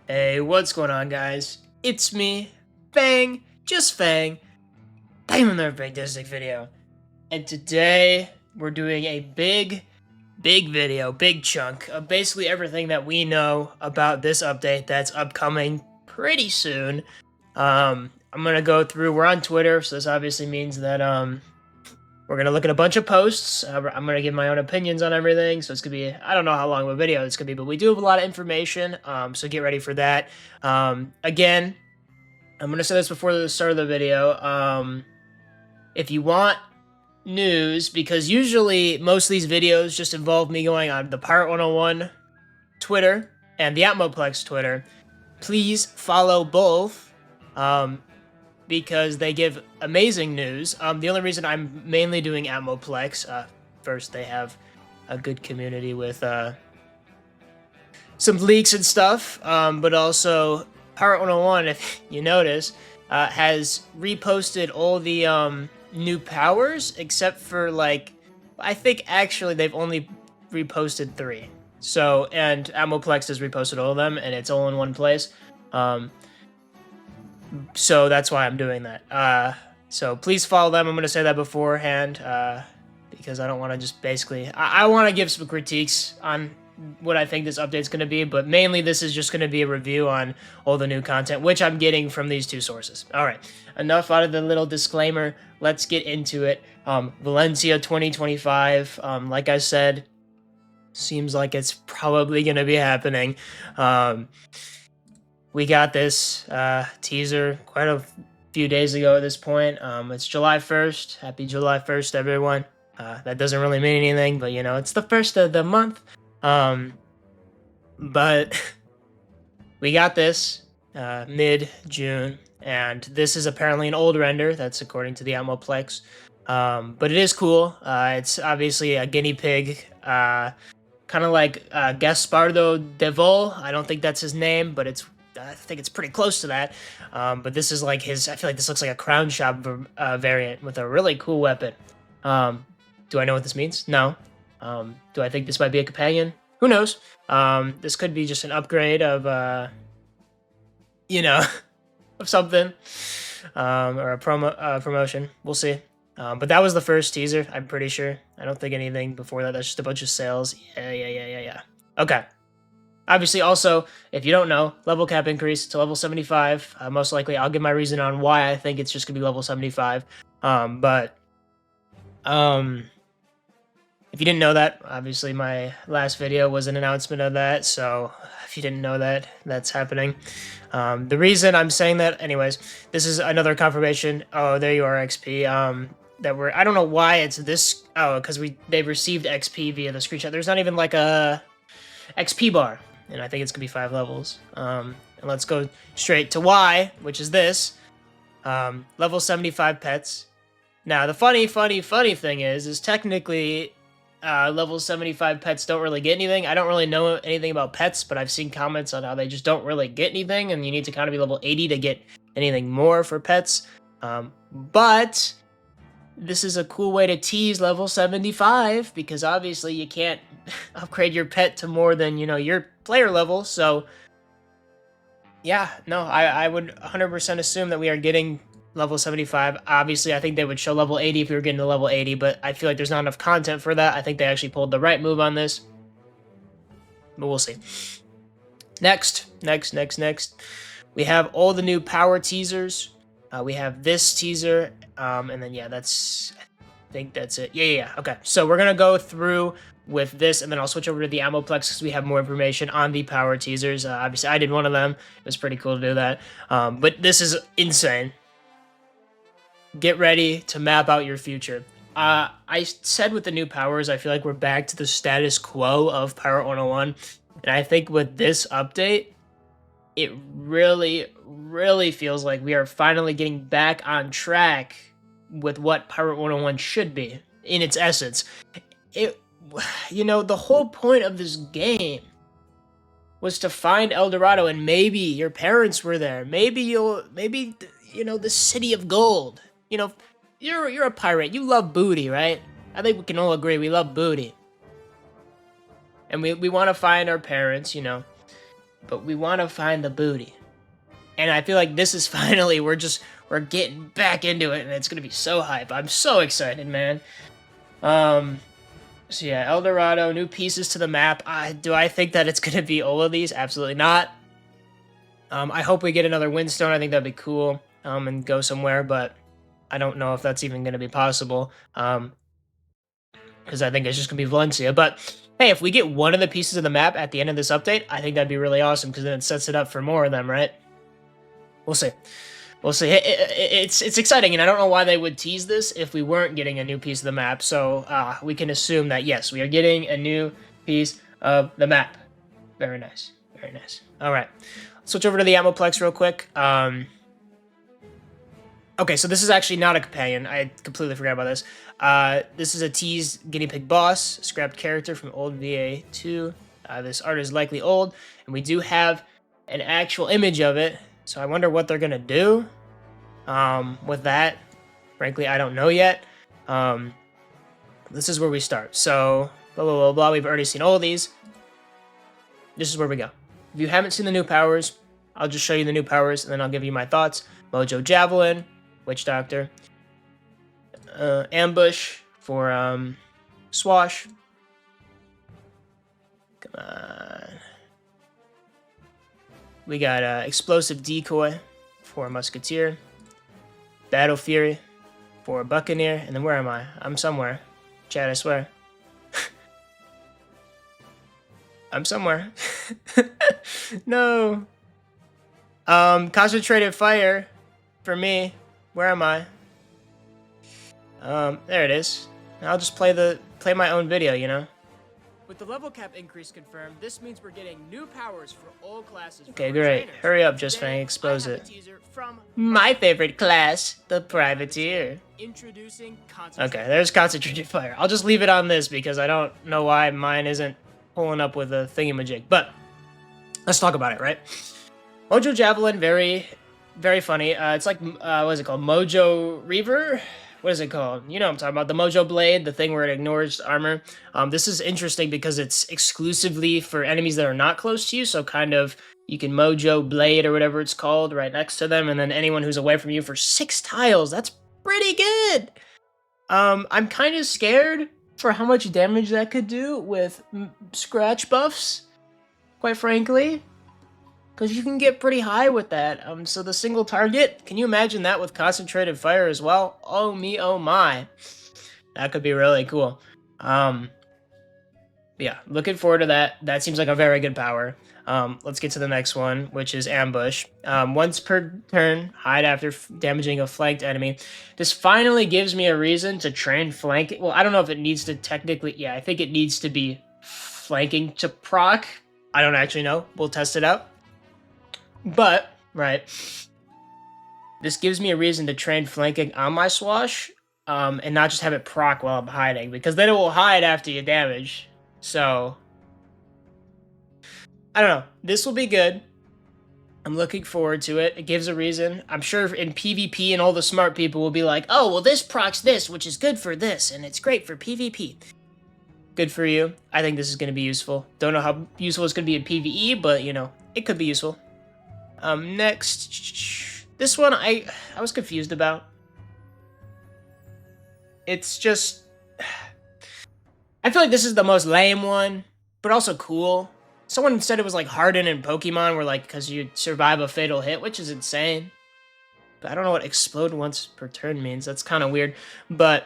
Hey, what's going on, guys? It's me, Fang, just Fang, back with another big Disney video. And today, we're doing a big video, big chunk of basically everything that we know about this update that's upcoming pretty soon. I'm gonna go through, we're on Twitter, so this obviously means that, we're going to look at a bunch of posts. I'm going to give my own opinions on everything. So it's going to be, I don't know how long of a video it's going to be, but we do have a lot of information. So get ready for that. Again, I'm going to say this before the start of the video. If you want news, because usually most of these videos just involve me going on the Pirate101 Twitter and the Atmoplex Twitter, please follow both. Because they give amazing news. The only reason I'm mainly doing Atmoplex, first they have a good community with some leaks and stuff, but also Pirate101, if you notice, has reposted all the new powers, except for, like, I think actually they've only reposted 3. So, and Atmoplex has reposted all of them, and it's all in one place. So that's why I'm doing that. So please follow them. I'm going to say that beforehand, because I don't want to just basically... I want to give some critiques on what I think this update's going to be, but mainly this is just going to be a review on all the new content, which I'm getting from these 2 sources. All right, enough out of the little disclaimer. Let's get into it. Valencia 2025, like I said, seems like it's probably going to be happening. We got this teaser quite a few days ago at this point. It's July 1st. Happy July 1st, everyone. That doesn't really mean anything, but, you know, it's the first of the month. But we got this mid-June, and this is apparently an old render. That's according to the Atmoplex. But it is cool. It's obviously a guinea pig, kind of like Gaspardo Devol. I don't think that's his name, but I think it's pretty close to that. But this is like his... I feel like this looks like a Crown Shop variant with a really cool weapon. Do I know what this means? No. Do I think this might be a companion? Who knows? This could be just an upgrade of, you know, of something. Or a promotion. We'll see. But that was the first teaser, I'm pretty sure. I don't think anything before that. That's just a bunch of sales. Yeah. Okay. Obviously, also, if you don't know, level cap increase to level 75. Most likely, I'll give my reason on why I think it's just going to be level 75. If you didn't know that, obviously, my last video was an announcement of that. So, if you didn't know that, that's happening. The reason I'm saying that, anyways, this is another confirmation. Oh, there you are, XP. I don't know why it's this. Oh, because they received XP via the screenshot. There's not even like a XP bar. And I think it's going to be 5 levels. And let's go straight to Y, which is this. Level 75 pets. Now, the funny thing is technically level 75 pets don't really get anything. I don't really know anything about pets, but I've seen comments on how they just don't really get anything, and you need to kind of be level 80 to get anything more for pets. But this is a cool way to tease level 75, because obviously you can't upgrade your pet to more than, you know, your player level. So yeah, no, I would 100% assume that we are getting level 75. Obviously, I think they would show level 80 if we were getting to level 80, but I feel like there's not enough content for that. I think they actually pulled the right move on this, but we'll see. Next. We have all the new power teasers. We have this teaser, and then, yeah, I think that's it. Yeah. Okay, so we're gonna go through with this, and then I'll switch over to the Atmoplex because we have more information on the power teasers. Obviously, I did one of them. It was pretty cool to do that. But this is insane. Get ready to map out your future. I said with the new powers, I feel like we're back to the status quo of Pirate101, and I think with this update, it really feels like we are finally getting back on track with what Pirate101 should be in its essence. You know, the whole point of this game was to find El Dorado, and maybe your parents were there. Maybe you know, the city of gold. You know, you're a pirate. You love booty, right? I think we can all agree we love booty. And we want to find our parents, you know. but we want to find the booty. And I feel like this is finally, we're getting back into it, and it's gonna be so hype. I'm so excited, man. So yeah, El Dorado, new pieces to the map. Do I think that it's gonna be all of these? Absolutely not. I hope we get another Windstone. I think that'd be cool. And go somewhere, but I don't know if that's even gonna be possible. Because I think it's just gonna be Valencia. But hey, if we get one of the pieces of the map at the end of this update, I think that'd be really awesome, because then it sets it up for more of them, right? We'll see. We'll see. It's exciting, and I don't know why they would tease this if we weren't getting a new piece of the map. So we can assume that, yes, we are getting a new piece of the map. Very nice. Very nice. All right. Switch over to the Ammoplex real quick. Okay, so this is actually not a companion. I completely forgot about this. This is a teased guinea pig boss, scrapped character from old VA2. This art is likely old, and we do have an actual image of it. So I wonder what they're gonna do with that. Frankly, I don't know yet. This is where we start. So blah blah blah blah. We've already seen all of these. This is where we go. If you haven't seen the new powers, I'll just show you the new powers, and then I'll give you my thoughts. Mojo Javelin, Witch Doctor, Ambush for Swash. Come on. We got Explosive Decoy for Musketeer, Battle Fury for Buccaneer, and then where am I? I'm somewhere. Chat, I swear. I'm somewhere. No. Concentrated Fire for me. Where am I? There it is. I'll just play my own video, you know? With the level cap increase confirmed, this means we're getting new powers for all classes. Okay, great. Hurry up, Just Fang, expose it. From my favorite class, the Privateer. Introducing okay, there's Concentrated Fire. I'll just leave it on this because I don't know why mine isn't pulling up with a thingamajig. But let's talk about it, right? Mojo Javelin, very, very funny. It's like, what is it called? Mojo Reaver? What is it called? You know what I'm talking about. The Mojo Blade, the thing where it ignores armor. This is interesting because it's exclusively for enemies that are not close to you. So kind of, you can Mojo Blade or whatever it's called right next to them. And then anyone who's away from you for 6 tiles. That's pretty good. I'm kind of scared for how much damage that could do with scratch buffs, quite frankly. Because you can get pretty high with that. So the single target, can you imagine that with Concentrated Fire as well? Oh me, oh my. That could be really cool. Yeah, looking forward to that. That seems like a very good power. Let's get to the next one, which is Ambush. Once per turn, hide after damaging a flanked enemy. This finally gives me a reason to train flanking. Well, I don't know if it needs to technically... Yeah, I think it needs to be flanking to proc. I don't actually know. We'll test it out. But, right, this gives me a reason to train flanking on my Swash, and not just have it proc while I'm hiding, because then it will hide after you damage. So, I don't know. This will be good. I'm looking forward to it. It gives a reason. I'm sure in PvP and all the smart people will be like, oh, well, this procs this, which is good for this, and it's great for PvP. Good for you. I think this is going to be useful. Don't know how useful it's going to be in PvE, but, you know, it could be useful. Next, this one I was confused about. It's just, I feel like this is the most lame one, but also cool. Someone said it was like Harden in Pokemon, where like, because you survive a fatal hit, which is insane. But I don't know what explode once per turn means. That's kind of weird, but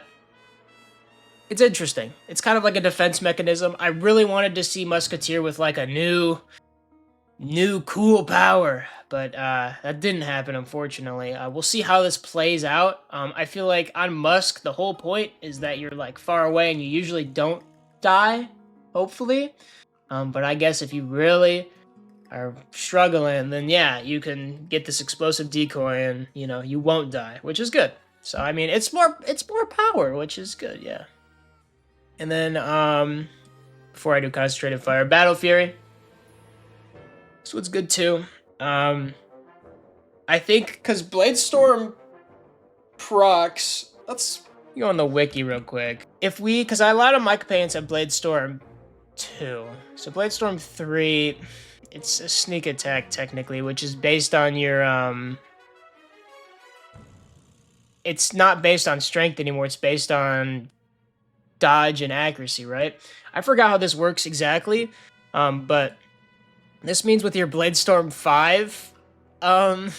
it's interesting. It's kind of like a defense mechanism. I really wanted to see Musketeer with like a new cool power, but that didn't happen, unfortunately. We'll see how this plays out. I feel like on Musk, the whole point is that you're like far away and you usually don't die, hopefully. But I guess if you really are struggling, then yeah, you can get this explosive decoy and, you know, you won't die, which is good. So, I mean, it's more power, which is good, yeah. And then, before I do Concentrated Fire, Battle Fury. This one's good too. I think because Bladestorm procs. Let's go on the wiki real quick. Because a lot of my companions have Bladestorm 2. So Bladestorm 3, it's a sneak attack technically, which is based on your it's not based on strength anymore. It's based on dodge and accuracy, right? I forgot how this works exactly, but this means with your Blade Storm 5, um,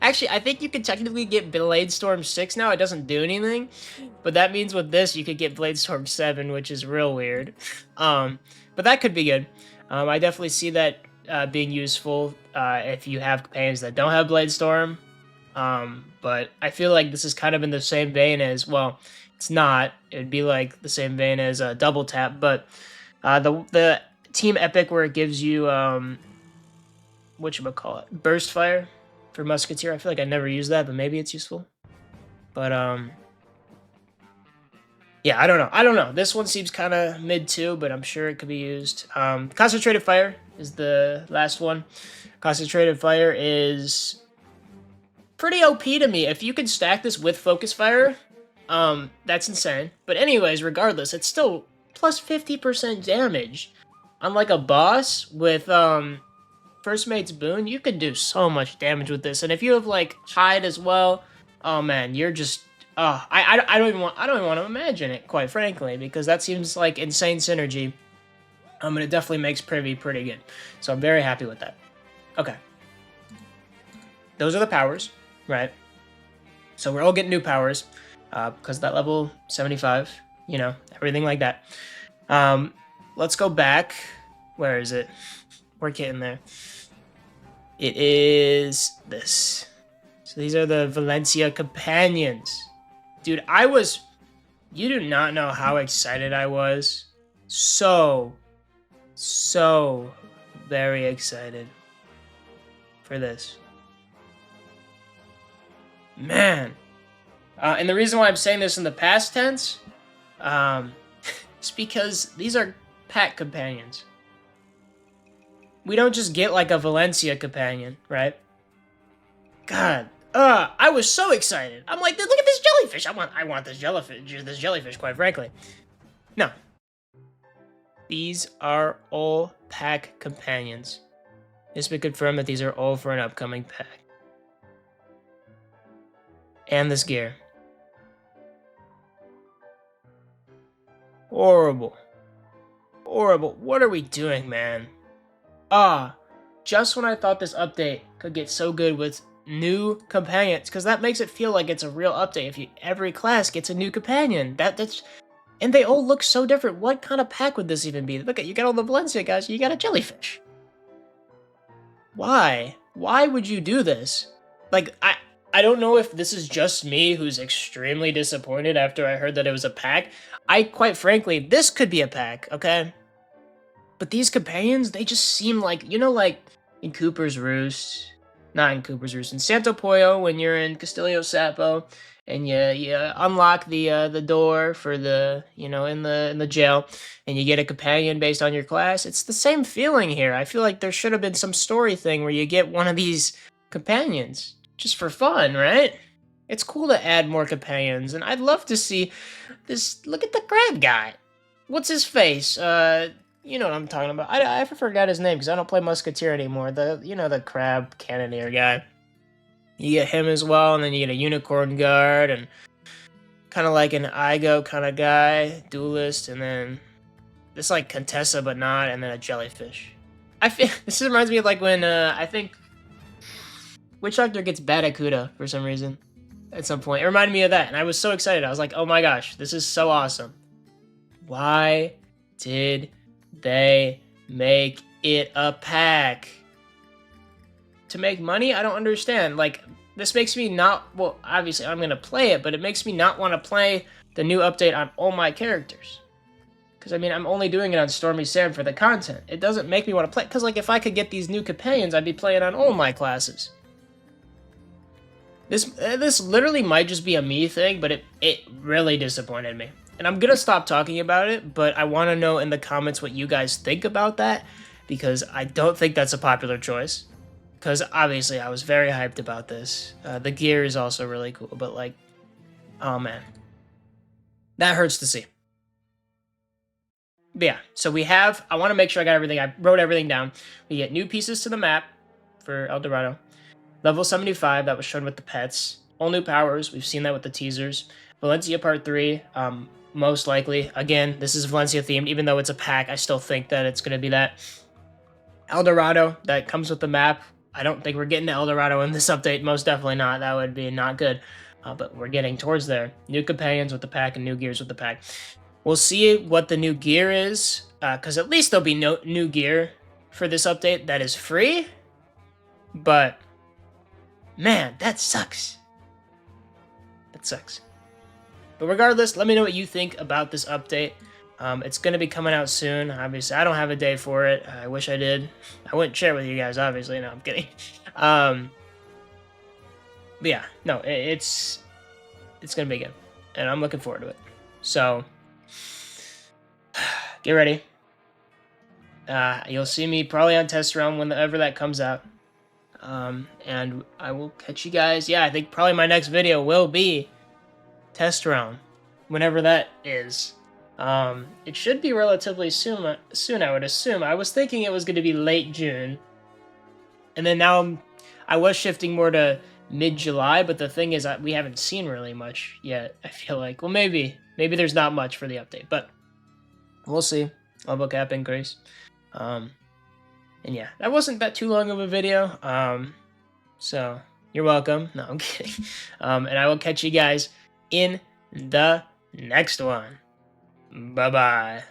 actually, I think you could technically get Blade Storm 6 now. It doesn't do anything, but that means with this, you could get Blade Storm 7, which is real weird. But that could be good. I definitely see that being useful if you have companions that don't have Blade Storm. But I feel like this is kind of in the same vein as, well, it's not. It would be like the same vein as Double Tap, but the Team Epic where it gives you, whatchamacallit, Burst Fire for Musketeer. I feel like I never used that, but maybe it's useful. But, yeah, I don't know. This one seems kind of mid too, but I'm sure it could be used. Concentrated Fire is the last one. Concentrated Fire is pretty OP to me. If you can stack this with Focus Fire, that's insane. But anyways, regardless, it's still plus 50% damage. Unlike a boss with First Mate's Boon, you can do so much damage with this. And if you have like Hide as well, oh man, you're just I don't even want to imagine it, quite frankly, because that seems like insane synergy. And it definitely makes Privy pretty good. So I'm very happy with that. Okay. Those are the powers, right? So we're all getting new powers because that level 75, you know, everything like that. Let's go back. Where is it? We're getting there. It is this. So these are the Valencia companions. Dude, you do not know how excited I was. So very excited for this. Man. And the reason why I'm saying this in the past tense, is because these are pack companions. We don't just get like a Valencia companion, right? God, I was so excited. I'm like, look at this jellyfish. I want this jellyfish, quite frankly. No. These are all pack companions. It's been confirmed that these are all for an upcoming pack. And this gear. Horrible. Horrible. What are we doing, man? Just when I thought this update could get so good with new companions, because that makes it feel like it's a real update if every class gets a new companion. That's and they all look so different. What kind of pack would this even be? Look at, you got all the Valencia guys, you got a jellyfish. Why? Why would you do this? Like, I don't know if this is just me who's extremely disappointed after I heard that it was a pack. Quite frankly, this could be a pack, okay? But these companions, they just seem like, you know, like in Cooper's Roost, not in Cooper's Roost, in Santo Pollo, when you're in Castillo Sapo, and you unlock the door for the, you know, in the jail, and you get a companion based on your class. It's the same feeling here. I feel like there should have been some story thing where you get one of these companions just for fun, right? It's cool to add more companions, and I'd love to see this. Look at the crab guy. What's his face? You know what I'm talking about. I forgot his name because I don't play Musketeer anymore. The crab cannoneer guy. You get him as well, and then you get a unicorn guard, and kind of like an Igo kind of guy, duelist, and then this like Contessa but not, and then a jellyfish. I feel this reminds me of like when I think Witch Doctor gets Barracuda for some reason at some point. It reminded me of that, and I was so excited. I was like, oh my gosh, this is so awesome. Why did they make it a pack? To make money? I don't understand. Like, this makes me not, well, obviously I'm gonna play it, but it makes me not want to play the new update on all my characters. Because, I mean, I'm only doing it on Stormy Sam for the content. It doesn't make me want to play, because, like, if I could get these new companions, I'd be playing on all my classes. This literally might just be a me thing, but it really disappointed me. And I'm gonna stop talking about it, but I want to know in the comments what you guys think about that, because I don't think that's a popular choice. Because obviously I was very hyped about this. The gear is also really cool, but like, oh man. That hurts to see. But yeah, so we have, I want to make sure I got everything, I wrote everything down. We get new pieces to the map for El Dorado. Level 75, that was shown with the pets. All new powers, we've seen that with the teasers. Valencia Part 3, most likely. Again, this is Valencia themed, even though it's a pack, I still think that it's going to be that. El Dorado, that comes with the map. I don't think we're getting to El Dorado in this update, most definitely not. That would be not good. But we're getting towards there. New companions with the pack and new gears with the pack. We'll see what the new gear is, because at least there'll be no new gear for this update that is free. But, man, that sucks. That sucks. But regardless, let me know what you think about this update. It's going to be coming out soon. Obviously, I don't have a day for it. I wish I did. I wouldn't share with you guys, obviously. No, I'm kidding. But yeah, no, it's going to be good. And I'm looking forward to it. So, get ready. You'll see me probably on test round whenever that comes out. And I will catch you guys. Yeah, I think probably my next video will be test round, whenever that is. It should be relatively soon, I would assume. I was thinking it was going to be late June. And then now I was shifting more to mid-July, but the thing is we haven't seen really much yet, I feel like. Well, maybe there's not much for the update, but we'll see. Level cap increase. And yeah, that wasn't that too long of a video. So you're welcome. No, I'm kidding. And I will catch you guys in the next one. Bye-bye.